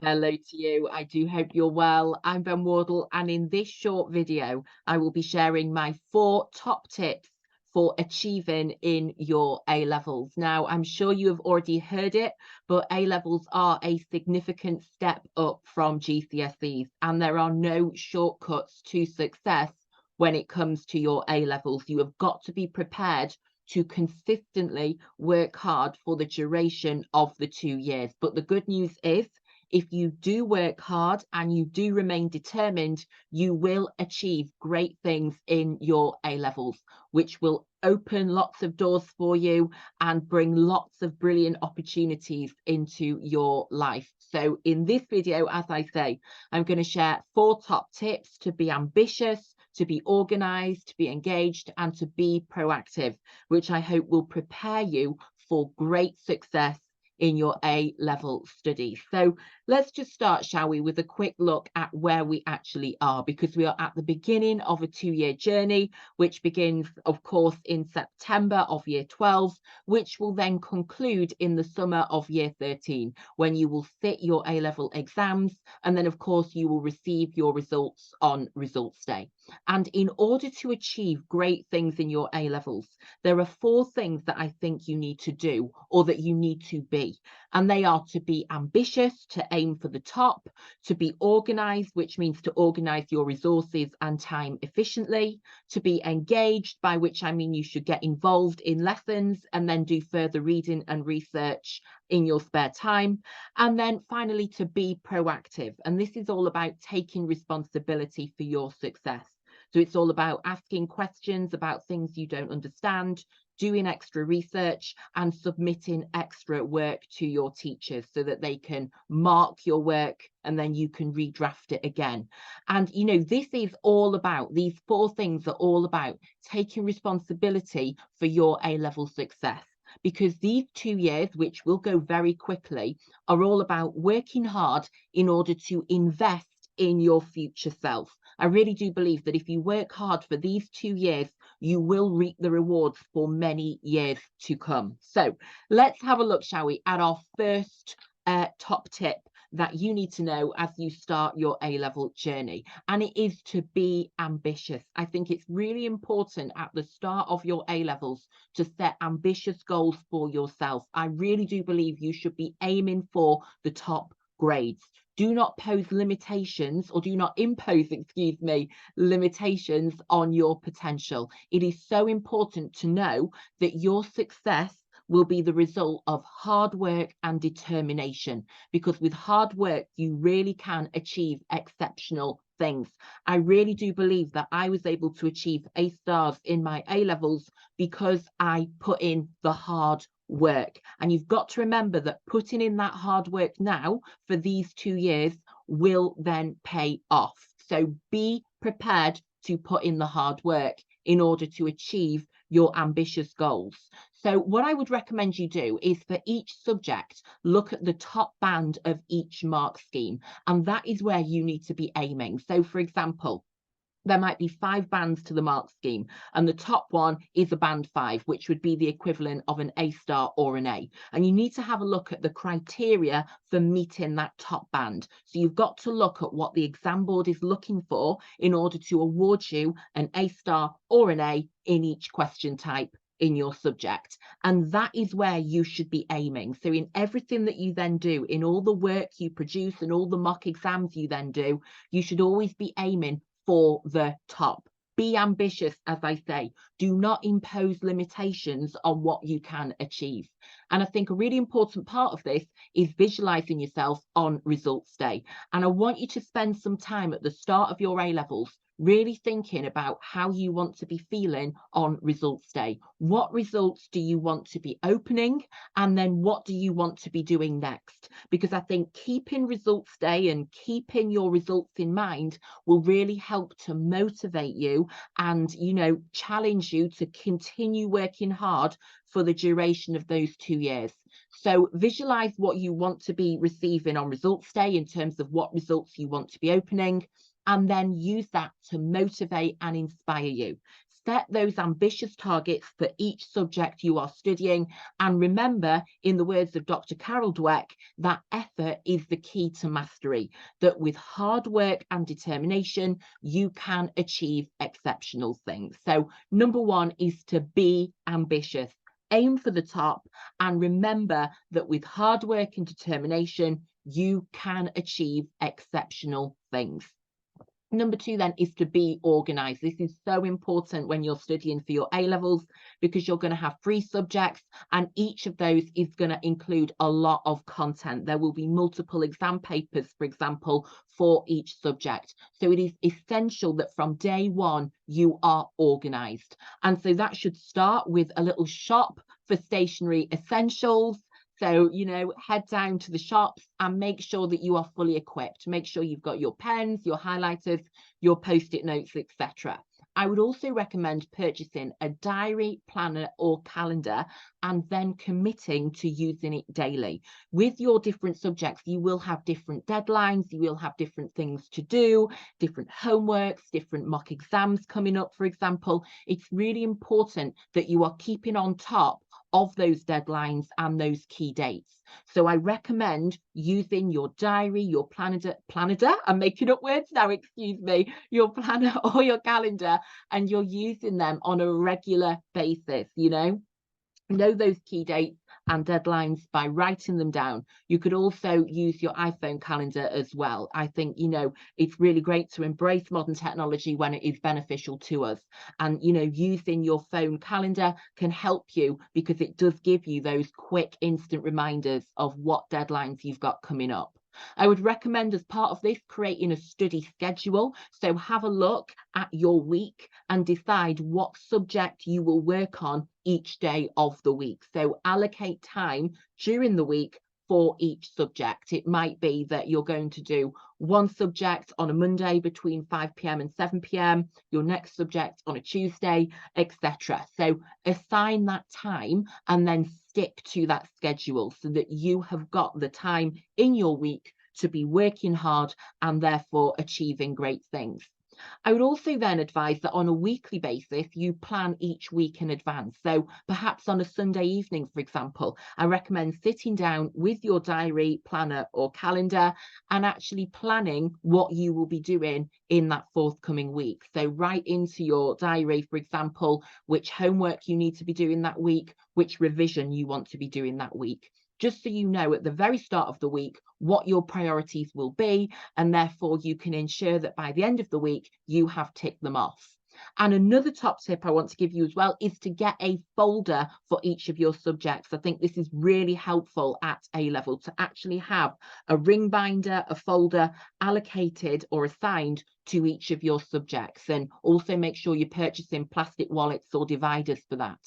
Hello to you. I do hope you're well. I'm Ben Wardle, and in this short video, I will be sharing my 4 top tips for achieving in your A levels. Now, I'm sure you have already heard it, but A levels are a significant step up from GCSEs, and there are no shortcuts to success when it comes to your A levels. You have got to be prepared to consistently work hard for the duration of the 2 years. But the good news is, if you do work hard and you do remain determined, you will achieve great things in your A levels, which will open lots of doors for you and bring lots of brilliant opportunities into your life. So in this video, as I say, I'm going to share 4 top tips to be ambitious, to be organized, to be engaged, and to be proactive, which I hope will prepare you for great success in your A-level studies. So let's just start, shall we, with a quick look at where we actually are, because we are at the beginning of a 2-year journey, which begins, of course, in September of year 12, which will then conclude in the summer of year 13, when you will sit your A-level exams, and then, of course, you will receive your results on results day. And in order to achieve great things in your A-levels, there are 4 things that I think you need to do, or that you need to be. And they are to be ambitious, to aim for the top, to be organized, which means to organize your resources and time efficiently, to be engaged, by which I mean you should get involved in lessons and then do further reading and research in your spare time. And then finally, to be proactive. And this is all about taking responsibility for your success. So it's all about asking questions about things you don't understand, doing extra research, and submitting extra work to your teachers so that they can mark your work and then you can redraft it again. And you know, this is all about, these 4 things are all about taking responsibility for your A-level success, because these 2 years, which will go very quickly, are all about working hard in order to invest in your future self. I really do believe that if you work hard for these 2 years, you will reap the rewards for many years to come. So let's have a look, shall we, at our first top tip that you need to know as you start your A-level journey, and it is to be ambitious. I think it's really important at the start of your A-levels to set ambitious goals for yourself. I really do believe you should be aiming for the top grades. Do not pose limitations, or do not impose, excuse me, limitations on your potential. It is so important to know that your success will be the result of hard work and determination, because with hard work, you really can achieve exceptional things. I really do believe that I was able to achieve A stars in my A levels because I put in the hard work. And you've got to remember that putting in that hard work now for these 2 years will then pay off. So be prepared to put in the hard work in order to achieve your ambitious goals. So what I would recommend you do is, for each subject, look at the top band of each mark scheme, and that is where you need to be aiming. So for example, there might be 5 bands to the mark scheme, and the top one is a band 5, which would be the equivalent of an A star or an A. And you need to have a look at the criteria for meeting that top band. So you've got to look at what the exam board is looking for in order to award you an A star or an A in each question type in your subject. And that is where you should be aiming. So in everything that you then do, in all the work you produce and all the mock exams you then do, you should always be aiming for the top. Be ambitious, as I say. Do not impose limitations on what you can achieve. And I think a really important part of this is visualizing yourself on results day. And I want you to spend some time at the start of your A levels really thinking about how you want to be feeling on results day. What results do you want to be opening? And then what do you want to be doing next? Because I think keeping results day and keeping your results in mind will really help to motivate you and, you know, challenge you to continue working hard for the duration of those 2 years. So visualize what you want to be receiving on results day in terms of what results you want to be opening, and then use that to motivate and inspire you. set those ambitious targets for each subject you are studying. And remember, in the words of Dr. Carol Dweck, that effort is the key to mastery, that with hard work and determination, you can achieve exceptional things. So number one is to be ambitious. Aim for the top, and remember that with hard work and determination, you can achieve exceptional things. Number two then is to be organised. This is so important when you're studying for your A-levels, because you're going to have 3 subjects, and each of those is going to include a lot of content. There will be multiple exam papers, for example, for each subject. So it is essential that from day one, you are organised. And so that should start with a little shop for stationery essentials. So, you know, head down to the shops and make sure that you are fully equipped. Make sure you've got your pens, your highlighters, your post-it notes, etc. I would also recommend purchasing a diary, planner or calendar, and then committing to using it daily. With your different subjects, you will have different deadlines, you will have different things to do, different homeworks, different mock exams coming up, for example. It's really important that you are keeping on top of those deadlines and those key dates. So I recommend using your diary, your planner, I'm making up words now, excuse me, your planner or your calendar, and you're using them on a regular basis, you know those key dates and deadlines by writing them down. You could also use your iPhone calendar as well. I think, it's really great to embrace modern technology when it is beneficial to us. And, using your phone calendar can help you because it does give you those quick instant reminders of what deadlines you've got coming up. I would recommend, as part of this, creating a study schedule. So have a look at your week and decide what subject you will work on each day of the week. So allocate time during the week for each subject. It might be that you're going to do one subject on a Monday between 5 p.m. and 7 p.m, your next subject on a Tuesday, etc. So assign that time and then stick to that schedule so that you have got the time in your week to be working hard and therefore achieving great things. I would also then advise that on a weekly basis, you plan each week in advance. So perhaps on a Sunday evening, for example, I recommend sitting down with your diary, planner or calendar and actually planning what you will be doing in that forthcoming week. So write into your diary, for example, which homework you need to be doing that week, which revision you want to be doing that week, just so you know at the very start of the week what your priorities will be, and therefore you can ensure that by the end of the week you have ticked them off. And another top tip I want to give you as well is to get a folder for each of your subjects. I think this is really helpful at A-level, to actually have a ring binder, a folder allocated or assigned to each of your subjects, and also make sure you're purchasing plastic wallets or dividers for that.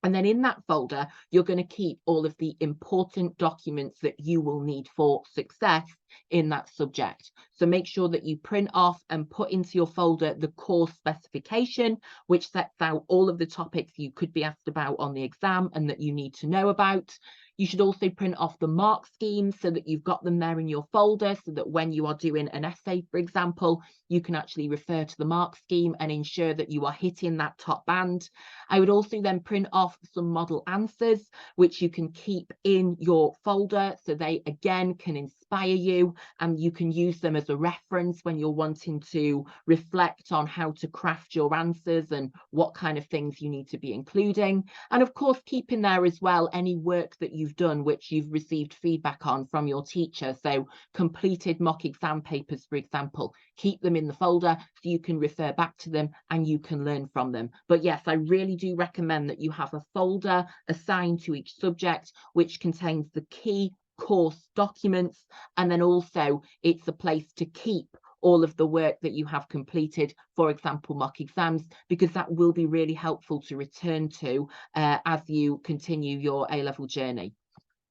And then in that folder, you're going to keep all of the important documents that you will need for success in that subject. So make sure that you print off and put into your folder the course specification, which sets out all of the topics you could be asked about on the exam and that you need to know about. You should also print off the mark schemes so that you've got them there in your folder, so that when you are doing an essay, for example, you can actually refer to the mark scheme and ensure that you are hitting that top band. I would also then print off some model answers, which you can keep in your folder so they again can inspire you, and you can use them as a reference when you're wanting to reflect on how to craft your answers and what kind of things you need to be including. And of course, keep in there as well any work that you've done which you've received feedback on from your teacher. So completed mock exam papers, for example, keep them in the folder so you can refer back to them and you can learn from them. But yes, I really do recommend that you have a folder assigned to each subject which contains the key course documents, and then also it's a place to keep all of the work that you have completed, for example mock exams, because that will be really helpful to return to as you continue your A-level journey.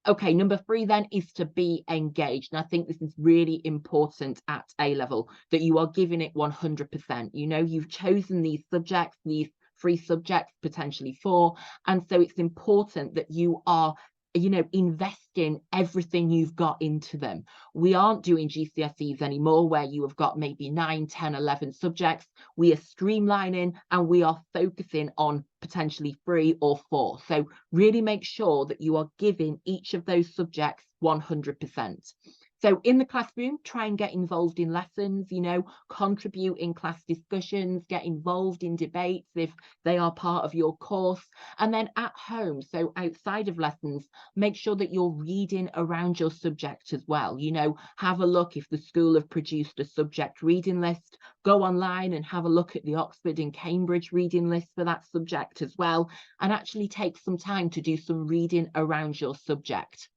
Okay, number 3 then is to be engaged. And I think this is really important at A-level, that you are giving it 100%. You've chosen these subjects, these 3 subjects, potentially 4. And so it's important that you are you know, invest in everything you've got into them. We aren't doing GCSEs anymore where you have got maybe 9, 10, 11 subjects. We are streamlining and we are focusing on potentially 3 or 4. So really make sure that you are giving each of those subjects 100%. So in the classroom, try and get involved in lessons, you know, contribute in class discussions, get involved in debates if they are part of your course. And then at home, so outside of lessons, make sure that you're reading around your subject as well. You know, have a look if the school have produced a subject reading list, go online and have a look at the Oxford and Cambridge reading list for that subject as well, and actually take some time to do some reading around your subject.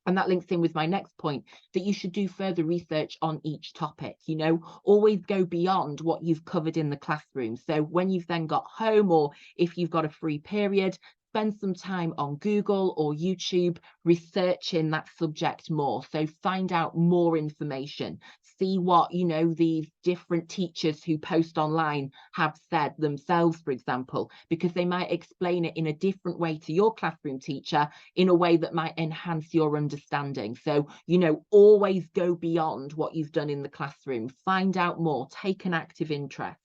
And that links in with my next point, that you should do further research on each topic. You know, always go beyond what you've covered in the classroom. So when you've then got home, or if you've got a free period, spend some time on Google or YouTube researching that subject more. So find out more information, see what, you know, these different teachers who post online have said themselves, for example, because they might explain it in a different way to your classroom teacher, in a way that might enhance your understanding. So, you know, always go beyond what you've done in the classroom, find out more, take an active interest.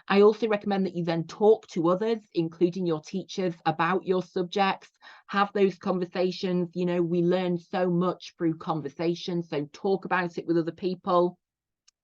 I also recommend that you then talk to others, including your teachers, about your subjects. Have those conversations. You know, we learn so much through conversation, so talk about it with other people.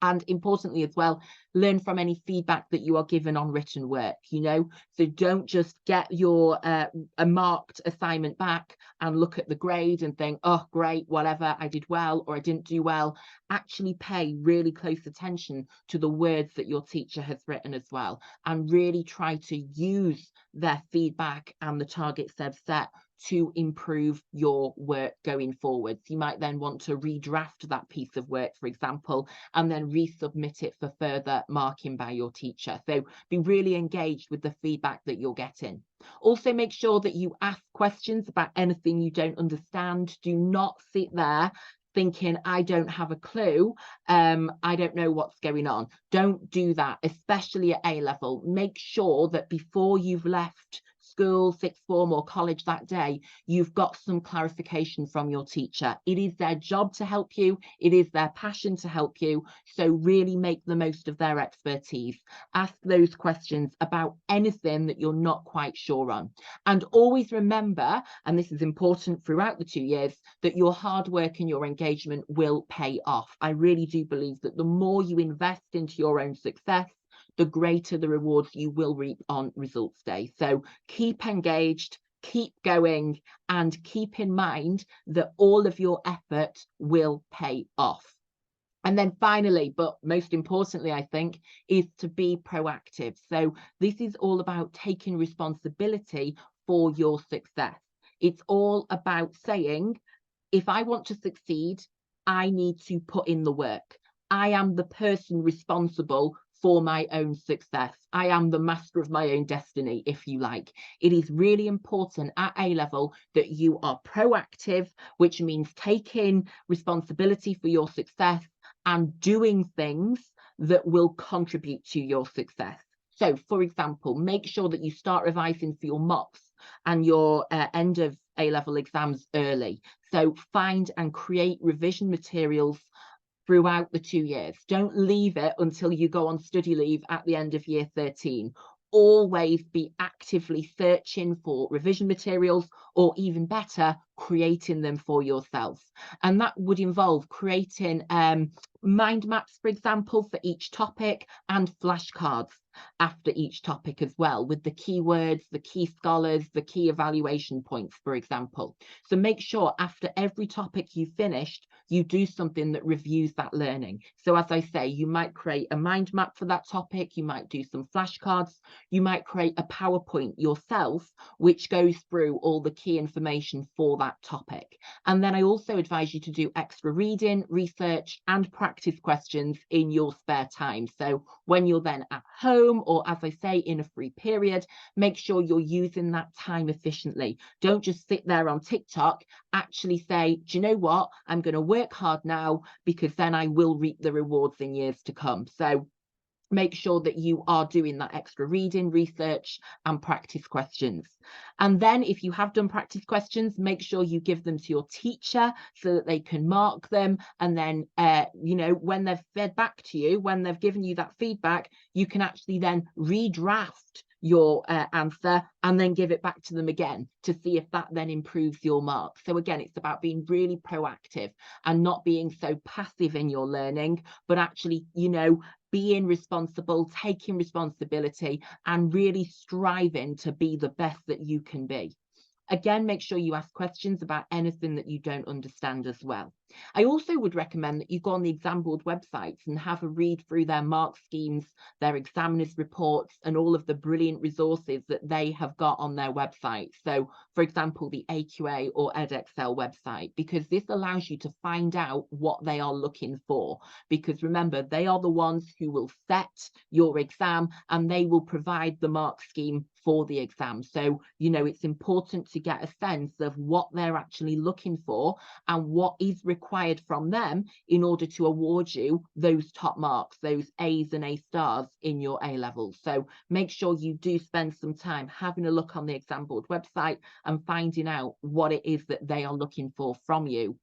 And importantly as well, learn from any feedback that you are given on written work, you know. So don't just get your a marked assignment back and look at the grade and think, oh great, whatever, I did well or I didn't do well. Actually pay really close attention to the words that your teacher has written as well, and really try to use their feedback and the targets they've set to improve your work going forwards. You might then want to redraft that piece of work, for example, and then resubmit it for further marking by your teacher. So be really engaged with the feedback that you're getting. Also make sure that you ask questions about anything you don't understand. Do not sit there thinking, I don't have a clue, I don't know what's going on. Don't do that, especially at A level. Make sure that before you've left school, sixth form or college that day, you've got some clarification from your teacher. It is their job to help you. It is their passion to help you. So really make the most of their expertise. Ask those questions about anything that you're not quite sure on. And always remember, and this is important throughout the 2 years, that your hard work and your engagement will pay off. I really do believe that the more you invest into your own success, the greater the rewards you will reap on results day. So keep engaged, keep going, and keep in mind that all of your effort will pay off. And then finally, but most importantly, I think, is to be proactive. So this is all about taking responsibility for your success. It's all about saying, if I want to succeed, I need to put in the work. I am the person responsible for my own success. I am the master of my own destiny, if you like. It is really important at A level that you are proactive, which means taking responsibility for your success and doing things that will contribute to your success. So, for example, make sure that you start revising for your mocks and your end of A-level exams early. So find and create revision materials throughout the 2 years. Don't leave it until you go on study leave at the end of year 13. Always be actively searching for revision materials, or even better, creating them for yourself. And that would involve creating mind maps, for example, for each topic, and flashcards after each topic as well, with the keywords, the key scholars, the key evaluation points, for example. So make sure after every topic you've finished, you do something that reviews that learning. So as I say, you might create a mind map for that topic, you might do some flashcards, you might create a PowerPoint yourself, which goes through all the key information for that topic. And then I also advise you to do extra reading, research, and practice questions in your spare time. So when you're then at home, or as I say, in a free period, make sure you're using that time efficiently. Don't just sit there on TikTok. Actually say, do you know what? I'm going to work hard now, because then I will reap the rewards in years to come. So make sure that you are doing that extra reading, research, and practice questions. And then if you have done practice questions, make sure you give them to your teacher so that they can mark them. And then, you know, when they've fed back to you, when they've given you that feedback, you can actually then redraft your answer and then give it back to them again to see if that then improves your marks. So again, it's about being really proactive and not being so passive in your learning, but actually, you know, being responsible, taking responsibility, and really striving to be the best that you can be. Again, make sure you ask questions about anything that you don't understand as well. I also would recommend that you go on the Exam Board websites and have a read through their mark schemes, their examiners reports, and all of the brilliant resources that they have got on their website. So, for example, the AQA or Edexcel website, because this allows you to find out what they are looking for. Because remember, they are the ones who will set your exam and they will provide the mark scheme for the exam. So, you know, it's important to get a sense of what they're actually looking for and what is required from them in order to award you those top marks, those A's and A stars in your A levels. So make sure you do spend some time having a look on the Exam Board website and finding out what it is that they are looking for from you.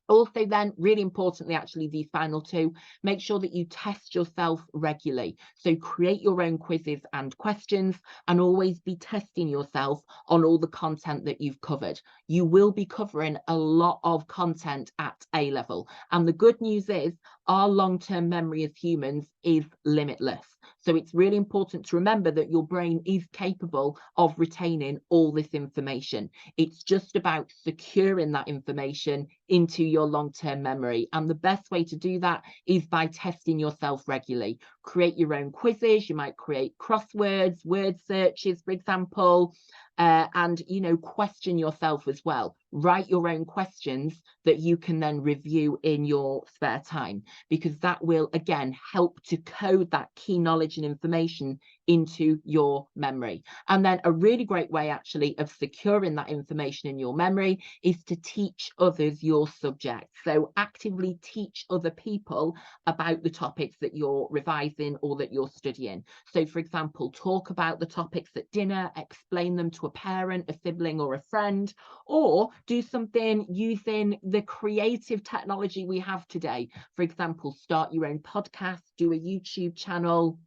Also then, really importantly, actually, these final two, make sure that you test yourself regularly. So create your own quizzes and questions and always be testing yourself on all the content that you've covered. You will be covering a lot of content at A level. And the good news is our long-term memory as humans is limitless. So it's really important to remember that your brain is capable of retaining all this information. It's just about securing that information into your long-term memory. And the best way to do that is by testing yourself regularly. Create your own quizzes. You might create crosswords, word searches, for example, and, you know, question yourself as well. Write your own questions that you can then review in your spare time, because that will, again, help to code that key knowledge and information into your memory. And then a really great way, actually, of securing that information in your memory is to teach others your subject. So actively teach other people about the topics that you're revising or that you're studying. So, for example, talk about the topics at dinner, explain them to a parent, a sibling, or a friend, or do something using the creative technology we have today. For example, start your own podcast, do a YouTube channel,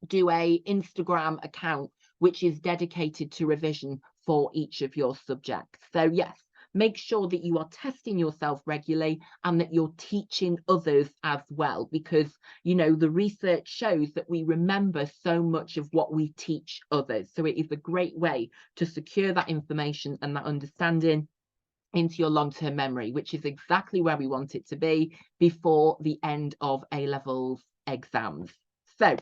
do a Instagram account which is dedicated to revision for each of your subjects. So yes, make sure that you are testing yourself regularly and that you're teaching others as well, because, you know, the research shows that we remember so much of what we teach others. So it is a great way to secure that information and that understanding into your long-term memory, which is exactly where we want it to be before the end of A-levels exams. So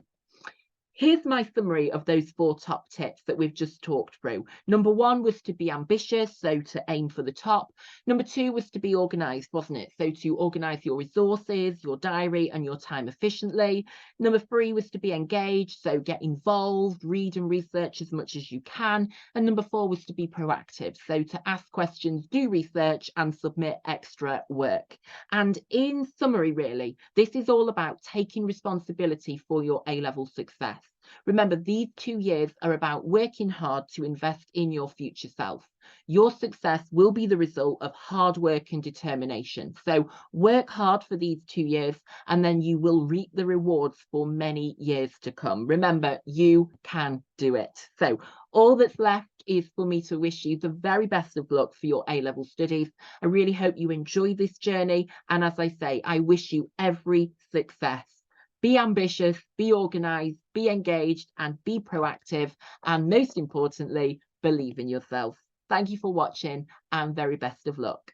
here's my summary of those 4 top tips that we've just talked through. Number 1 was to be ambitious, so to aim for the top. Number 2 was to be organised, wasn't it? So to organise your resources, your diary, and your time efficiently. Number 3 was to be engaged, so get involved, read and research as much as you can. And number 4 was to be proactive, so to ask questions, do research, and submit extra work. And in summary, really, this is all about taking responsibility for your A-level success. Remember, these 2 years are about working hard to invest in your future self. Your success will be the result of hard work and determination. So work hard for these 2 years and then you will reap the rewards for many years to come. Remember, you can do it. So all that's left is for me to wish you the very best of luck for your A-level studies. I really hope you enjoy this journey. And as I say, I wish you every success. Be ambitious, be organised, be engaged, and be proactive. And most importantly, believe in yourself. Thank you for watching and very best of luck.